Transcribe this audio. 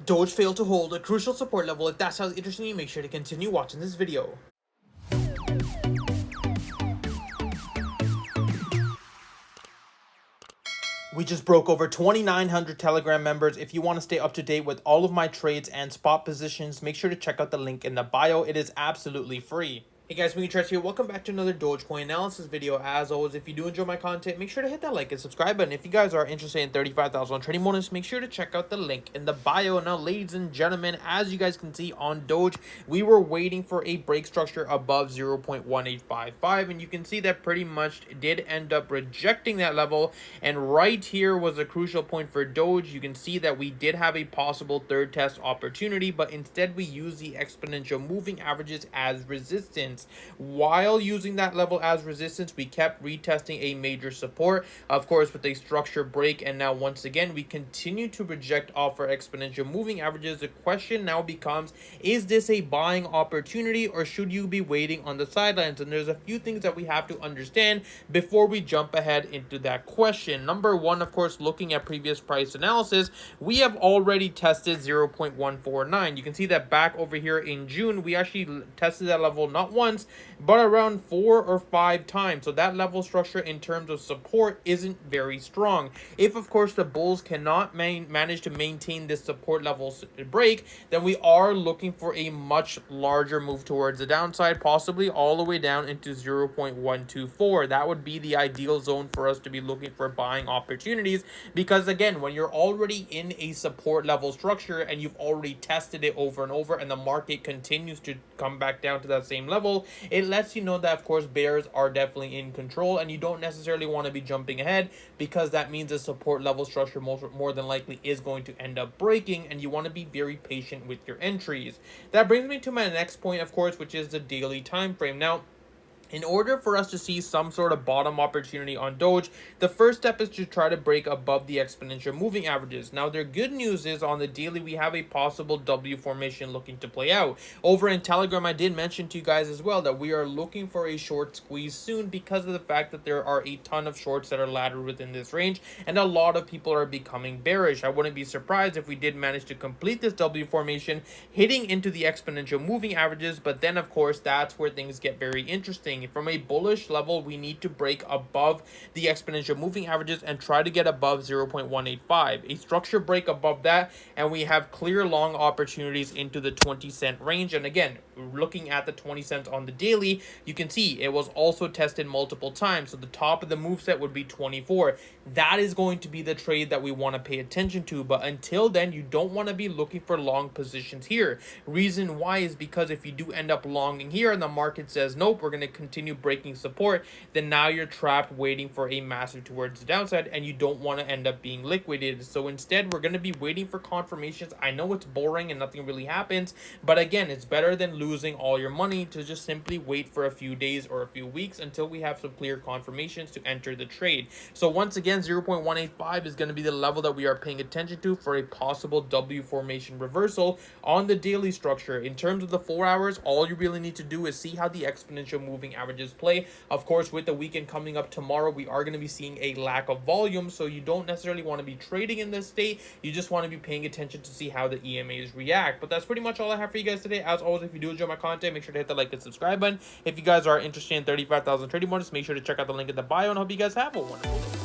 Doge failed to hold a crucial support level. If that sounds interesting to you, make sure to continue watching this video. We just broke over 2,900 Telegram members. If you want to stay up to date with all of my trades and spot positions, make sure to check out the link in the bio. It is absolutely free. Hey guys, Pingu Charts here. Welcome back to another Dogecoin analysis video. As always, if you do enjoy my content, make sure to hit that like and subscribe button. If you guys are interested in 35,000 trading bonus, make sure to check out the link in the bio. Now, ladies and gentlemen, as you guys can see on Doge, we were waiting for a break structure above 0.1855, and you can see that pretty much did end up rejecting that level. And right here was a crucial point for Doge. You can see that we did have a possible third test opportunity, but instead we used the exponential moving averages as resistance. While using that level as resistance, we kept retesting a major support, of course with a structure break, and now once again we continue to reject off our exponential moving averages. The question now becomes, is this a buying opportunity or should you be waiting on the sidelines? And there's a few things that we have to understand before we jump ahead into that question. Number one, of course, looking at previous price analysis, we have already tested 0.149. You can see that back over here in June, we actually tested that level not once but around 4 or 5 times. So that level structure in terms of support isn't very strong. If of course the bulls cannot manage to maintain this support level break, then we are looking for a much larger move towards the downside, possibly all the way down into 0.124. That would be the ideal zone for us to be looking for buying opportunities, because again, when you're already in a support level structure and you've already tested it over and over and the market continues to come back down to that same level, it lets you know that of course bears are definitely in control, and you don't necessarily want to be jumping ahead, because that means the support level structure more than likely is going to end up breaking, and you want to be very patient with your entries. That brings me to my next point, of course, which is the daily time frame. Now, in order for us to see some sort of bottom opportunity on Doge, the first step is to try to break above the exponential moving averages. Now, their good news is on the daily, we have a possible W formation looking to play out. Over in Telegram, I did mention to you guys as well that we are looking for a short squeeze soon, because of the fact that there are a ton of shorts that are laddered within this range, and a lot of people are becoming bearish. I wouldn't be surprised if we did manage to complete this W formation, hitting into the exponential moving averages, but then of course, that's where things get very interesting. From a bullish level, we need to break above the exponential moving averages and try to get above 0.185. A structure break above that, and we have clear long opportunities into the 20-cent range. And again, looking at the 20 cents on the daily, you can see it was also tested multiple times. So the top of the move set would be 24. That is going to be the trade that we want to pay attention to. But until then, you don't want to be looking for long positions here. Reason why is because if you do end up longing here and the market says, nope, we're going to continue breaking support, then now you're trapped waiting for a massive towards the downside, and you don't want to end up being liquidated. So instead, we're going to be waiting for confirmations. I know it's boring and nothing really happens, but again, it's better than losing all your money to just simply wait for a few days or a few weeks until we have some clear confirmations to enter the trade. So once again, 0.185 is going to be the level that we are paying attention to for a possible W formation reversal on the daily structure. In terms of the 4 hours, all you really need to do is see how the exponential moving averages play. Of course, with the weekend coming up tomorrow, we are going to be seeing a lack of volume, so you don't necessarily want to be trading in this state. You just want to be paying attention to see how the EMAs react. But that's pretty much all I have for you guys today. As always, if you do enjoy my content, make sure to hit the like and subscribe button. If you guys are interested in 35,000 trading bonus, make sure to check out the link in the bio, and I hope you guys have a wonderful day.